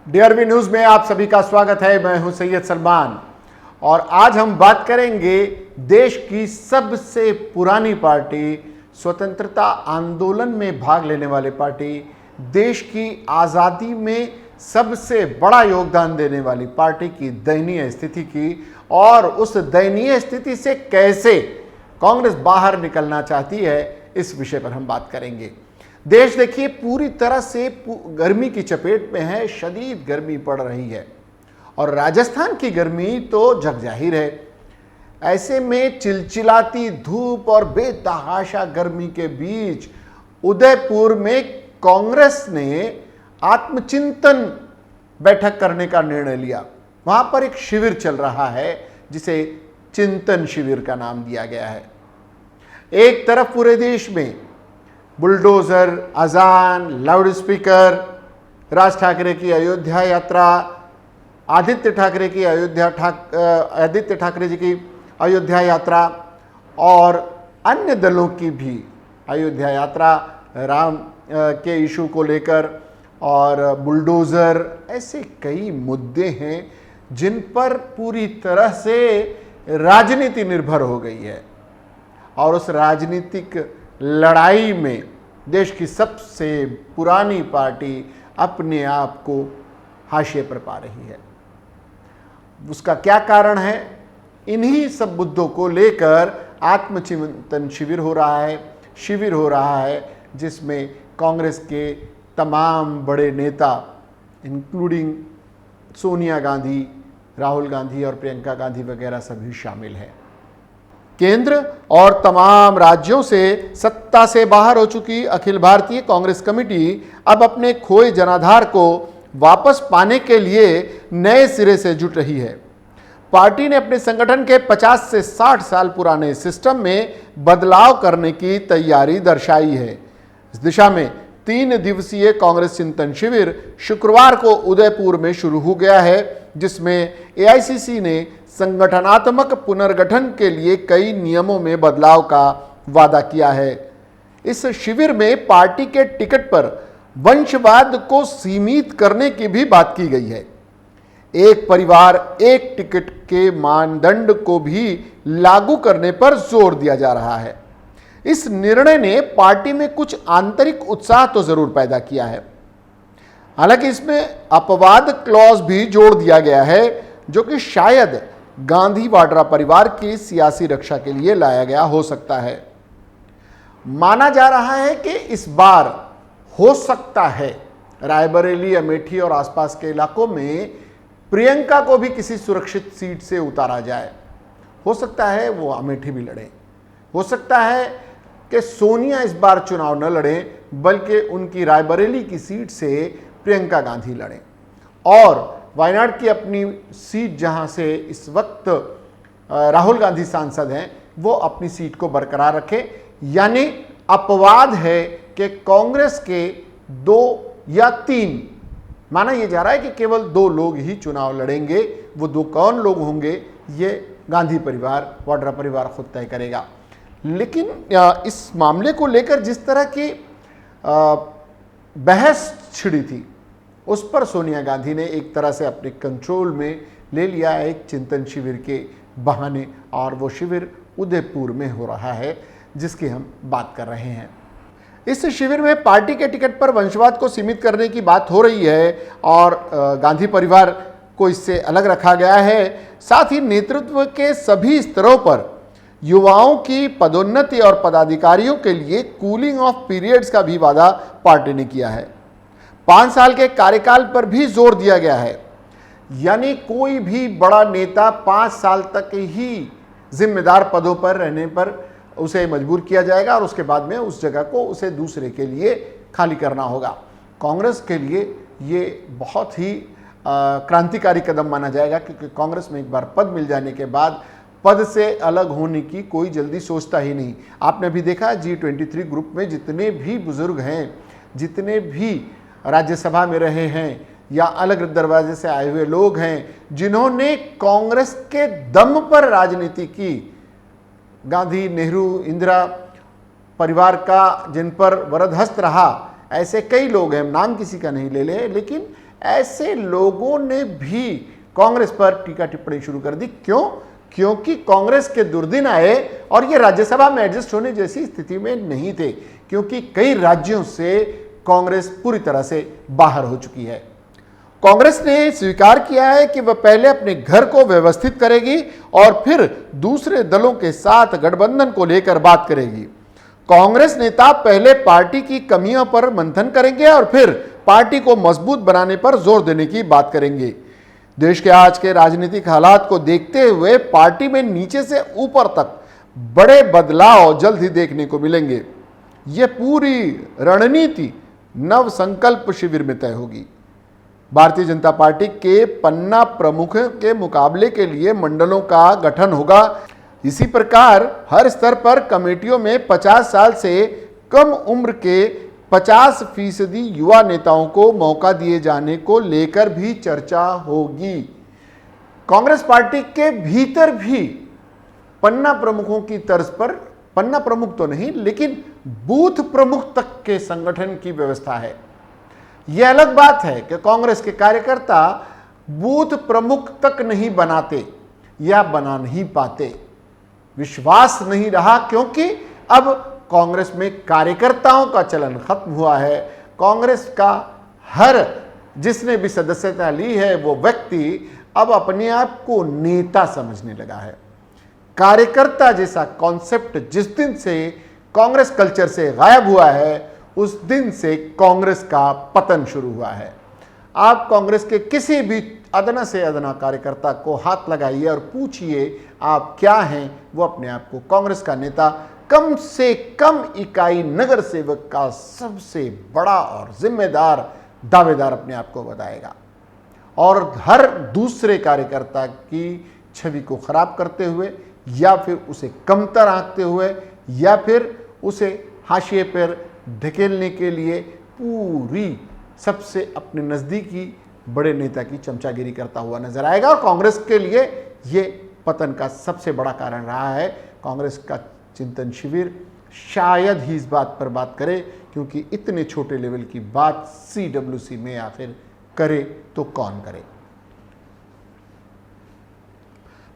DRB news में आप सभी का स्वागत है। मैं हूं सैयद सलमान और आज हम बात करेंगे देश की सबसे पुरानी पार्टी, स्वतंत्रता आंदोलन में भाग लेने वाली पार्टी, देश की आज़ादी में सबसे बड़ा योगदान देने वाली पार्टी की दयनीय स्थिति की और उस दयनीय स्थिति से कैसे कांग्रेस बाहर निकलना चाहती है, इस विषय पर हम बात करेंगे। देश देखिए पूरी तरह से गर्मी की चपेट में है, शदीद गर्मी पड़ रही है और राजस्थान की गर्मी तो जग जाहिर है। ऐसे में चिलचिलाती धूप और बेतहाशा गर्मी के बीच उदयपुर में कांग्रेस ने आत्मचिंतन बैठक करने का निर्णय लिया। वहां पर एक शिविर चल रहा है जिसे चिंतन शिविर का नाम दिया गया है। एक तरफ पूरे देश में बुलडोजर, अजान, लाउड स्पीकर, राज ठाकरे की अयोध्या यात्रा, आदित्य ठाकरे जी की अयोध्या यात्रा और अन्य दलों की भी अयोध्या यात्रा, राम के इशू को लेकर और बुलडोजर, ऐसे कई मुद्दे हैं जिन पर पूरी तरह से राजनीति निर्भर हो गई है और उस राजनीतिक लड़ाई में देश की सबसे पुरानी पार्टी अपने आप को हाशिए पर पा रही है। उसका क्या कारण है? इन्हीं सब मुद्दों को लेकर आत्मचिंतन शिविर हो रहा है जिसमें कांग्रेस के तमाम बड़े नेता इंक्लूडिंग सोनिया गांधी, राहुल गांधी और प्रियंका गांधी वगैरह सभी शामिल हैं। केंद्र और तमाम राज्यों से सत्ता से बाहर हो चुकी अखिल भारतीय कांग्रेस कमेटी अब अपने खोए जनाधार को वापस पाने के लिए नए सिरे से जुट रही है। पार्टी ने अपने संगठन के 50 से 60 साल पुराने सिस्टम में बदलाव करने की तैयारी दर्शाई है। इस दिशा में 3 दिवसीय कांग्रेस चिंतन शिविर शुक्रवार को उदयपुर में शुरू हो गया है, जिसमें एआईसीसी ने संगठनात्मक पुनर्गठन के लिए कई नियमों में बदलाव का वादा किया है। इस शिविर में पार्टी के टिकट पर वंशवाद को सीमित करने की भी बात की गई है। एक परिवार एक टिकट के मानदंड को भी लागू करने पर जोर दिया जा रहा है। इस निर्णय ने पार्टी में कुछ आंतरिक उत्साह तो जरूर पैदा किया है। हालांकि इसमें अपवाद क्लॉज भी जोड़ दिया गया है जो कि शायद गांधी वाड्रा परिवार की सियासी रक्षा के लिए लाया गया हो सकता है। माना जा रहा है कि इस बार हो सकता है रायबरेली, अमेठी और आसपास के इलाकों में प्रियंका को भी किसी सुरक्षित सीट से उतारा जाए। हो सकता है वो अमेठी भी लड़े, हो सकता है कि सोनिया इस बार चुनाव न लड़े बल्कि उनकी रायबरेली की सीट से प्रियंका गांधी लड़ें और वायनाड की अपनी सीट जहां से इस वक्त राहुल गांधी सांसद हैं वो अपनी सीट को बरकरार रखें। यानी अपवाद है कि कांग्रेस के 2 या 3, माना यह जा रहा है कि केवल 2 लोग ही चुनाव लड़ेंगे। वो 2 कौन लोग होंगे ये गांधी परिवार, वाड्रा परिवार खुद तय करेगा। लेकिन इस मामले को लेकर जिस तरह की बहस छिड़ी थी उस पर सोनिया गांधी ने एक तरह से अपने कंट्रोल में ले लिया है एक चिंतन शिविर के बहाने, और वो शिविर उदयपुर में हो रहा है जिसकी हम बात कर रहे हैं। इस शिविर में पार्टी के टिकट पर वंशवाद को सीमित करने की बात हो रही है और गांधी परिवार को इससे अलग रखा गया है। साथ ही नेतृत्व के सभी स्तरों पर युवाओं की पदोन्नति और पदाधिकारियों के लिए कूलिंग ऑफ पीरियड्स का भी वादा पार्टी ने किया है। 5 साल के कार्यकाल पर भी जोर दिया गया है, यानी कोई भी बड़ा नेता 5 साल तक ही जिम्मेदार पदों पर रहने पर उसे मजबूर किया जाएगा और उसके बाद में उस जगह को उसे दूसरे के लिए खाली करना होगा। कांग्रेस के लिए ये बहुत ही क्रांतिकारी कदम माना जाएगा क्योंकि कांग्रेस में एक बार पद मिल जाने के बाद पद से अलग होने की कोई जल्दी सोचता ही नहीं। आपने भी देखा G23 ग्रुप में जितने भी बुजुर्ग हैं, जितने भी राज्यसभा में रहे हैं या अलग दरवाजे से आए हुए लोग हैं जिन्होंने कांग्रेस के दम पर राजनीति की, गांधी, नेहरू, इंदिरा परिवार का जिन पर वरदहस्त रहा, ऐसे कई लोग हैं, नाम किसी का नहीं ले ले, लेकिन ऐसे लोगों ने भी कांग्रेस पर टीका टिप्पणी शुरू कर दी। क्यों? क्योंकि कांग्रेस के दुर्दिन आए और ये राज्यसभा में एडजस्ट होने जैसी स्थिति में नहीं थे, क्योंकि कई राज्यों से कांग्रेस पूरी तरह से बाहर हो चुकी है। कांग्रेस ने स्वीकार किया है कि वह पहले अपने घर को व्यवस्थित करेगी और फिर दूसरे दलों के साथ गठबंधन को लेकर बात करेगी। कांग्रेस नेता पहले पार्टी की कमियों पर मंथन करेंगे और फिर पार्टी को मजबूत बनाने पर जोर देने की बात करेंगे। देश के आज के राजनीतिक हालात को देखते हुए पार्टी में नीचे से ऊपर तक बड़े बदलाव जल्द ही देखने को मिलेंगे। यह पूरी रणनीति नव संकल्प शिविर में तय होगी। भारतीय जनता पार्टी के पन्ना प्रमुख के मुकाबले के लिए मंडलों का गठन होगा। इसी प्रकार हर स्तर पर कमेटियों में 50 साल से कम उम्र के 50% युवा नेताओं को मौका दिए जाने को लेकर भी चर्चा होगी। कांग्रेस पार्टी के भीतर भी पन्ना प्रमुखों की तर्ज पर, पन्ना प्रमुख तो नहीं लेकिन बूथ प्रमुख तक के संगठन की व्यवस्था है। यह अलग बात है कि कांग्रेस के कार्यकर्ता बूथ प्रमुख तक नहीं बनाते या बना नहीं पाते। विश्वास नहीं रहा, क्योंकि अब कांग्रेस में कार्यकर्ताओं का चलन खत्म हुआ है। कांग्रेस का हर जिसने भी सदस्यता ली है वो व्यक्ति अब अपने आप को नेता समझने लगा है। कार्यकर्ता जैसा कॉन्सेप्ट जिस दिन से कांग्रेस कल्चर से गायब हुआ है, उस दिन से कांग्रेस का पतन शुरू हुआ है। आप कांग्रेस के किसी भी अदना से अदना कार्यकर्ता को हाथ लगाइए और पूछिए आप क्या हैं, वो अपने आप को कांग्रेस का नेता, कम से कम इकाई नगर सेवक का सबसे बड़ा और जिम्मेदार दावेदार अपने आप को बताएगा। और हर दूसरे कार्यकर्ता की छवि को खराब करते हुए या फिर उसे कमतर आंकते हुए या फिर उसे हाशिए पर धकेलने के लिए पूरी सबसे अपने नज़दीकी बड़े नेता की चमचागिरी करता हुआ नजर आएगा। और कांग्रेस के लिए ये पतन का सबसे बड़ा कारण रहा है। कांग्रेस का चिंतन शिविर शायद ही इस बात पर बात करे, क्योंकि इतने छोटे लेवल की बात CWC में आखिर करे तो कौन करे।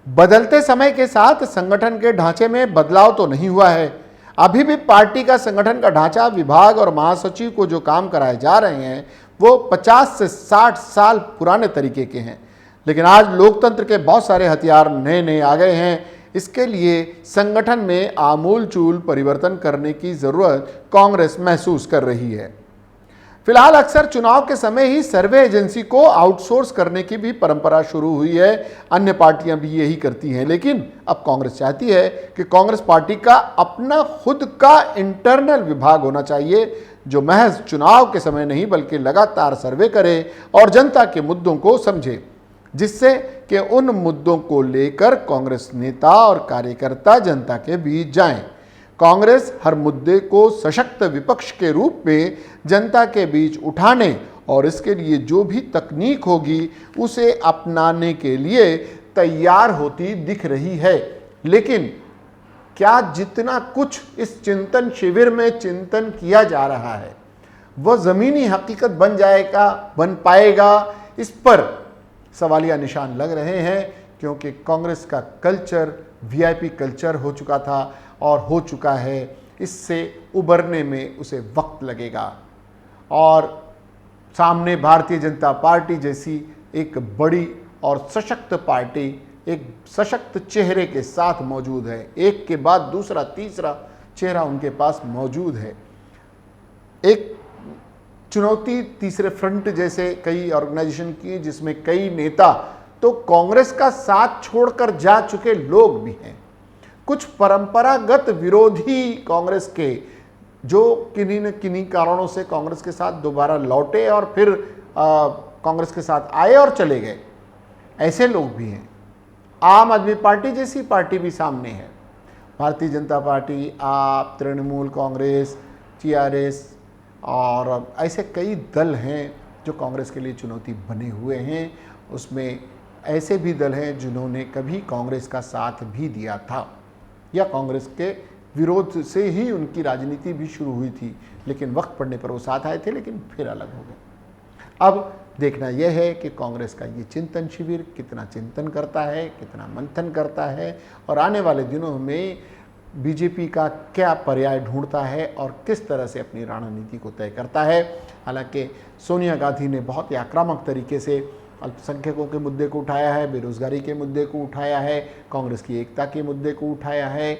बदलते समय के साथ संगठन के ढांचे में बदलाव तो नहीं हुआ है। अभी भी पार्टी का संगठन का ढांचा, विभाग और महासचिव को जो काम कराए जा रहे हैं वो 50 से 60 साल पुराने तरीके के हैं। लेकिन आज लोकतंत्र के बहुत सारे हथियार नए नए आ गए हैं। इसके लिए संगठन में आमूलचूल परिवर्तन करने की जरूरत कांग्रेस महसूस कर रही है। फिलहाल अक्सर चुनाव के समय ही सर्वे एजेंसी को आउटसोर्स करने की भी परंपरा शुरू हुई है। अन्य पार्टियां भी यही करती हैं, लेकिन अब कांग्रेस चाहती है कि कांग्रेस पार्टी का अपना खुद का इंटरनल विभाग होना चाहिए, जो महज चुनाव के समय नहीं बल्कि लगातार सर्वे करे और जनता के मुद्दों को समझे, जिससे कि उन मुद्दों को लेकर कांग्रेस नेता और कार्यकर्ता जनता के बीच जाएं। कांग्रेस हर मुद्दे को सशक्त विपक्ष के रूप में जनता के बीच उठाने और इसके लिए जो भी तकनीक होगी उसे अपनाने के लिए तैयार होती दिख रही है। लेकिन क्या जितना कुछ इस चिंतन शिविर में चिंतन किया जा रहा है वह ज़मीनी हकीकत बन जाएगा, बन पाएगा, इस पर सवालिया निशान लग रहे हैं। क्योंकि कांग्रेस का कल्चर VIP कल्चर हो चुका था और हो चुका है। इससे उबरने में उसे वक्त लगेगा। और सामने भारतीय जनता पार्टी जैसी एक बड़ी और सशक्त पार्टी एक सशक्त चेहरे के साथ मौजूद है। एक के बाद दूसरा तीसरा चेहरा उनके पास मौजूद है। एक चुनौती तीसरे फ्रंट जैसे कई ऑर्गेनाइजेशन की, जिसमें कई नेता तो कांग्रेस का साथ छोड़कर जा चुके लोग भी हैं। कुछ परंपरागत विरोधी कांग्रेस के जो किन्हीं न किन्हीं कारणों से कांग्रेस के साथ दोबारा लौटे और फिर कांग्रेस के साथ आए और चले गए, ऐसे लोग भी हैं। आम आदमी पार्टी जैसी पार्टी भी सामने है। भारतीय जनता पार्टी, आप, तृणमूल कांग्रेस, TRS और ऐसे कई दल हैं जो कांग्रेस के लिए चुनौती बने हुए हैं। उसमें ऐसे भी दल हैं जिन्होंने कभी कांग्रेस का साथ भी दिया था या कांग्रेस के विरोध से ही उनकी राजनीति भी शुरू हुई थी, लेकिन वक्त पड़ने पर वो साथ आए थे, लेकिन फिर अलग हो गए। अब देखना यह है कि कांग्रेस का ये चिंतन शिविर कितना चिंतन करता है, कितना मंथन करता है और आने वाले दिनों में बीजेपी का क्या पर्याय ढूंढता है और किस तरह से अपनी रणनीति को तय करता है। हालांकि सोनिया गांधी ने बहुत ही आक्रामक तरीके से अल्पसंख्यकों के मुद्दे को उठाया है, बेरोजगारी के मुद्दे को उठाया है, कांग्रेस की एकता के मुद्दे को उठाया है।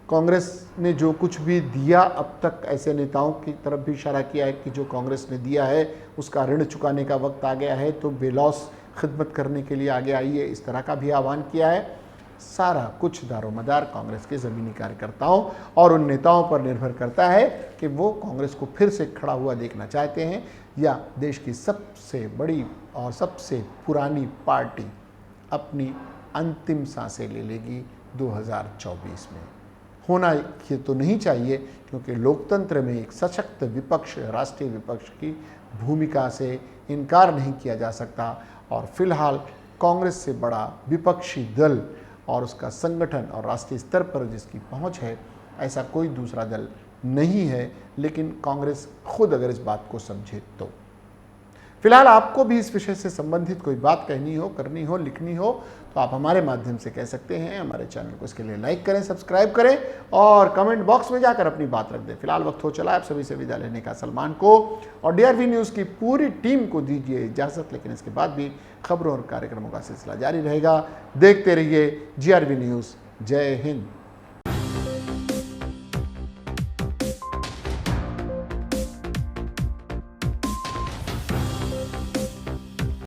कांग्रेस ने जो कुछ भी दिया अब तक, ऐसे नेताओं की तरफ भी इशारा किया है कि जो कांग्रेस ने दिया है उसका ऋण चुकाने का वक्त आ गया है, तो बेलौस खिदमत करने के लिए आगे आइए, इस तरह का भी आह्वान किया है। सारा कुछ दारोमदार कांग्रेस के ज़मीनी कार्यकर्ताओं और उन नेताओं पर निर्भर करता है कि वो कांग्रेस को फिर से खड़ा हुआ देखना चाहते हैं या देश की सबसे बड़ी और सबसे पुरानी पार्टी अपनी अंतिम सांसें ले लेगी 2024 में। होना ये तो नहीं चाहिए, क्योंकि लोकतंत्र में एक सशक्त विपक्ष, राष्ट्रीय विपक्ष की भूमिका से इनकार नहीं किया जा सकता और फिलहाल कांग्रेस से बड़ा विपक्षी दल और उसका संगठन और राष्ट्रीय स्तर पर जिसकी पहुंच है, ऐसा कोई दूसरा दल नहीं है। लेकिन कांग्रेस खुद अगर इस बात को समझे तो। फिलहाल आपको भी इस विषय से संबंधित कोई बात कहनी हो, करनी हो, लिखनी हो तो आप हमारे माध्यम से कह सकते हैं। हमारे चैनल को इसके लिए लाइक करें, सब्सक्राइब करें और कमेंट बॉक्स में जाकर अपनी बात रख दें। फिलहाल वक्त हो चला आप सभी से विदा लेने का। सलमान को और DRV न्यूज़ की पूरी टीम को दीजिए इजाज़त, लेकिन इसके बाद भी खबरों और कार्यक्रमों का सिलसिला जारी रहेगा। देखते रहिए GRV न्यूज़। जय हिंद।